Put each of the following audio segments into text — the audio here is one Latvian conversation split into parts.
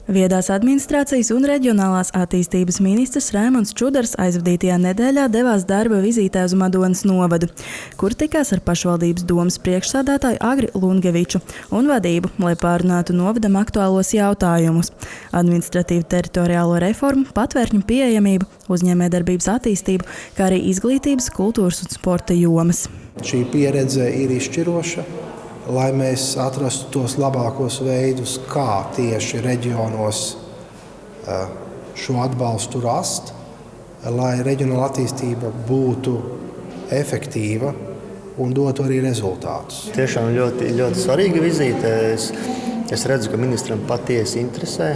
Viedās administrācijas un reģionālās attīstības ministrs Raimonds Čudars aizvadītajā nedēļā devās darba vizītē uz Madonas novadu, kur tikās ar pašvaldības domes priekšsādātāju Agri Lungeviču un vadību, lai pārunātu novadam aktuālos jautājumus – administratīvu teritoriālo reformu, patvērņu pieejamību, uzņēmējdarbības attīstību, kā arī izglītības, kultūras un sporta jomas. Šī pieredze ir izšķiroša, lai mēs atrastu tos labākos veidus, kā tieši reģionos šo atbalstu rast, lai reģionāla attīstība būtu efektīva un dotu arī rezultātus. Tiešām ļoti svarīga vizīte. Es redzu, ka ministram patiesi interesē.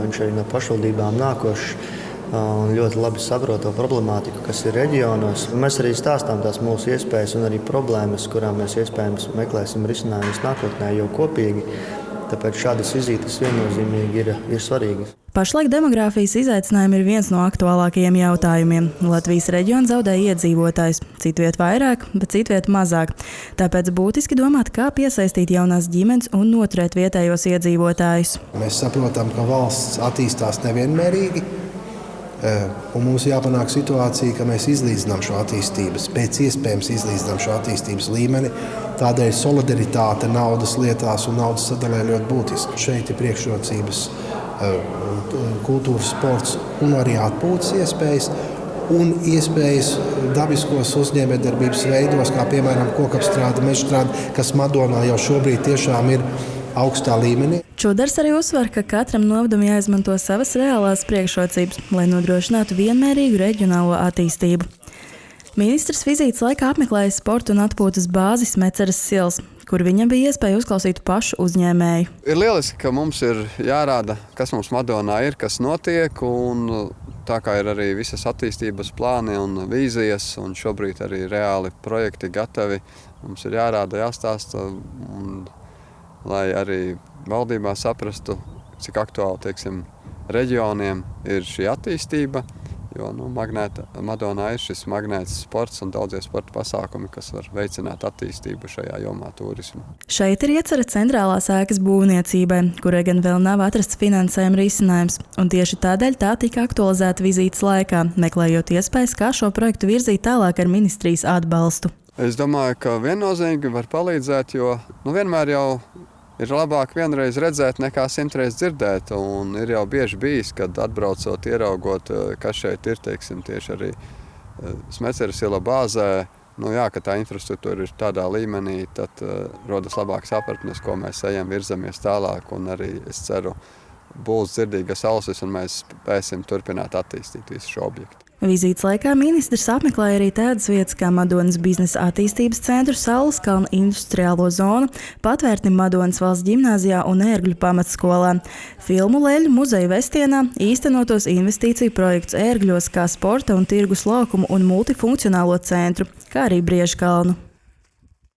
Viņš arī no pašvaldībām nākošs un ļoti labi saprot to problemātiku, kas ir reģionos. Mēs arī stāstām tās mūsu iespējas un arī problēmas, kurām mēs iespējams meklēsim risinājumus nākotnē jau kopīgi. Tāpēc šādas vizītes viennozīmīgi ir svarīgas. Pašlaik demogrāfijas izaicinājumi ir viens no aktuālākajiem jautājumiem. Latvijas reģiona zaudē iedzīvotājus, citviet vairāk, bet citviet mazāk. Tāpēc būtiski domāt, kā piesaistīt jaunās ģimenes un noturēt vietējos iedzīvotājus. Mēs saprotam, ka valsts attīstās nevienmērīgi. Un mums jāpanāk situācija, ka mēs izlīdzinām šo attīstības, pēc iespējams izlīdzinām šo attīstības līmeni. Tādēļ solidaritāte naudas lietās un naudas sadalē ļoti būtiski. Šeit ir priekšrocības kultūras, sports un arī atpūtas iespējas. Un iespējas dabiskos uzņēmējdarbības veidos, kā piemēram kokapstrāde, mežstrāde, kas Madonā jau šobrīd tiešām ir augstā līmenī. Čudars arī uzsver, ka katram novadam jāizmanto savas reālās priekšrocības, lai nodrošinātu vienmērīgu reģionālo attīstību. Ministrs vizītes laikā apmeklēja sporta un atpūtas bāzi Smeceres ilas, kur viņam bija iespēja uzklausīt pašu uzņēmēju. Ir lieliski, ka mums ir jārāda, kas mums Madonā ir, kas notiek, un tā kā ir arī visas attīstības plāni un vīzijas, un šobrīd arī reāli projekti gatavi, mums ir jārāda, jāstāsta, un lai arī valdībā saprastu, cik aktuāli, teiksim, reģioniem ir šī attīstība, jo Madonā ir šis magnēts sports un daudzie sporta pasākumi, kas var veicināt attīstību šajā jomā turismu. Šeit ir iecerta centrālās ēkas būvniecībai, kurai gan vēl nav atrasts finansējuma risinājums, un tieši tādēļ tā tika aktualizēta vizītes laikā, meklējot iespējas, kā šo projektu virzīt tālāk ar ministrijas atbalstu. Es domāju, ka viennozīmīgi var palīdzēt, jo vienmēr jau ir labāk vienreiz redzēt, nekā 100 reiz dzirdēt. Un ir jau bieži bijis, kad atbraucot, ieraugot, kas šeit ir, teiksim, tieši arī Smeceres iela bāzē, ka tā infrastruktūra ir tādā līmenī, tad rodas labāk sapratnes, ko mēs ejam, virzamies tālāk. Un arī, es ceru, būs dzirdīgas ausis un mēs spēsim turpināt attīstīt visu šo objektu. Vizītes laikā ministrs apmeklēja arī tādas vietas kā Madonas biznesa attīstības centru, Saules kalna industriālo zonu, patvērtni Madonas valsts ģimnāzijā un Ērgļu pamatskolā, filmu Leļu muzeju Vestienā, īstenotos investīciju projektus Ērgļos kā sporta un tirgus laukumu un multifunkcionālo centru, kā arī Briežkalnu.